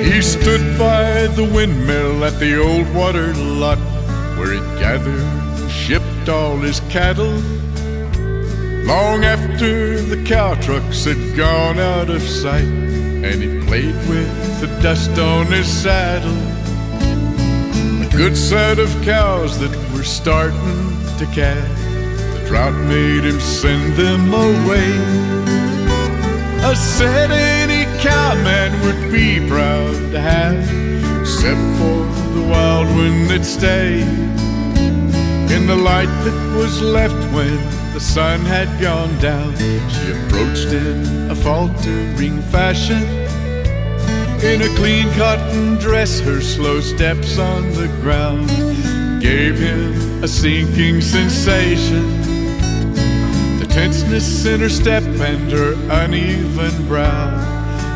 He stood by the windmill at the old water lot, where he gathered and shipped all his cattle. Long after the cow trucks had gone out of sight, and he played with the dust on his saddle. A good set of cows that were starting to calve, the drought made him send them away. Said any cowman would be proud to have, except for the wild one that stayed in the light that was left when the sun had gone down. She approached in a faltering fashion, in a clean cotton dress, her slow steps on the ground gave him a sinking sensation. The tenseness in her step and her uneven brow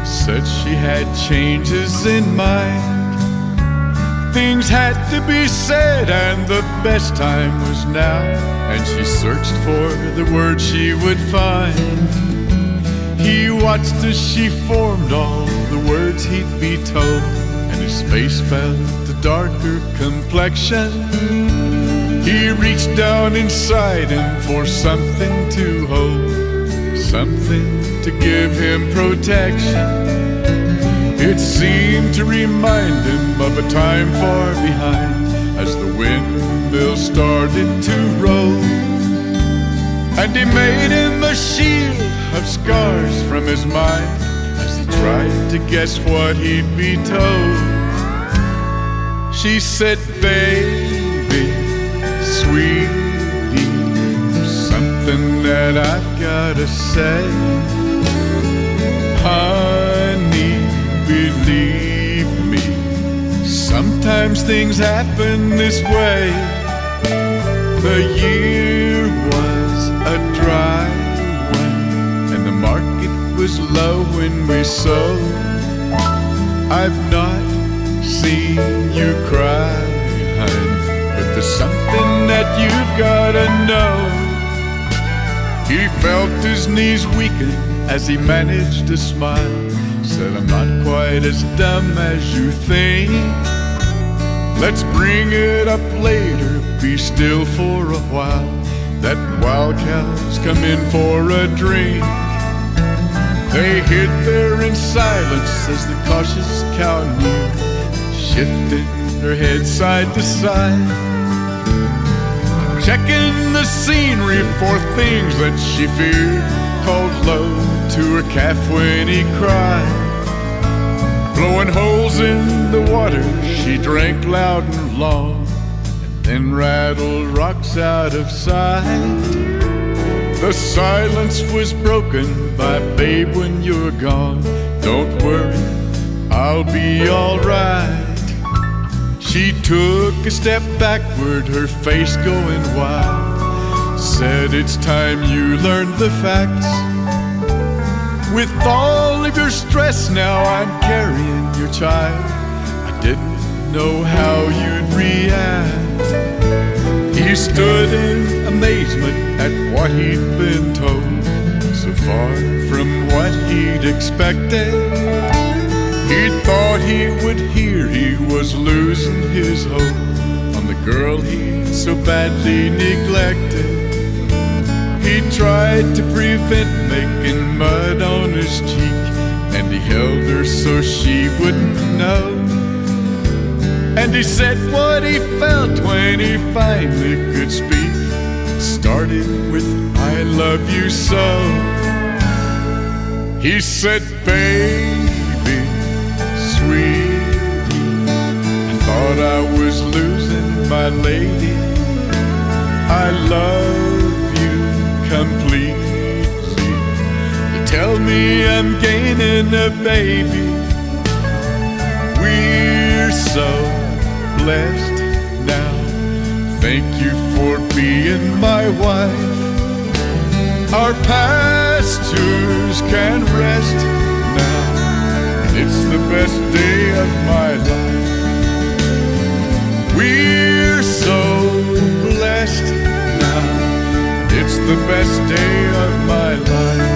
said she had changes in mind. Things had to be said, and the best time was now, and she searched for the words she would find. He watched as she formed all the words he'd be told, and his face felt a darker complexion. He reached down inside him for something to hold, something to give him protection. It seemed to remind him of a time far behind, as the windmill started to roll. And he made him a shield of scars from his mind, as he tried to guess what he'd be told. She said, "Baby, sweetie, something that I've gotta say. Honey, believe me, sometimes things happen this way. The year was a dry one, and the market was low when we sowed. I've not seen you cry, hun, but there's something that you've gotta know." He felt his knees weaken as he managed to smile. Said, "I'm not quite as dumb as you think. Let's bring it up later, be still for a while. That wild cow's come in for a drink." They hid there in silence as the cautious cow knew, shifted her head side to side, checking the scenery for things that she feared. Called low to her calf when he cried, blowing holes in the water. She drank loud and long, and then rattled rocks out of sight. The silence was broken by, "Babe, when you're gone, don't worry, I'll be alright." She took a step backward, her face going wild. Said, "It's time you learned the facts. With all of your stress now, I'm carrying your child. I didn't know how you'd react." He stood in amazement at what he'd been told, so far from what he'd expected. He thought he would hear he was losing his hope on the girl he'd so badly neglected. He tried to prevent making mud on his cheek, and he held her so she wouldn't know. And he said what he felt when he finally could speak. It started with, "I love you so." He said, "Baby, sweetie, I thought I was losing my lady. I love you completely. You tell me I'm gaining a baby. We're so blessed now. Thank you for being my wife. Our pastures can rest now. It's the best day of my life. We're so the best day of my life.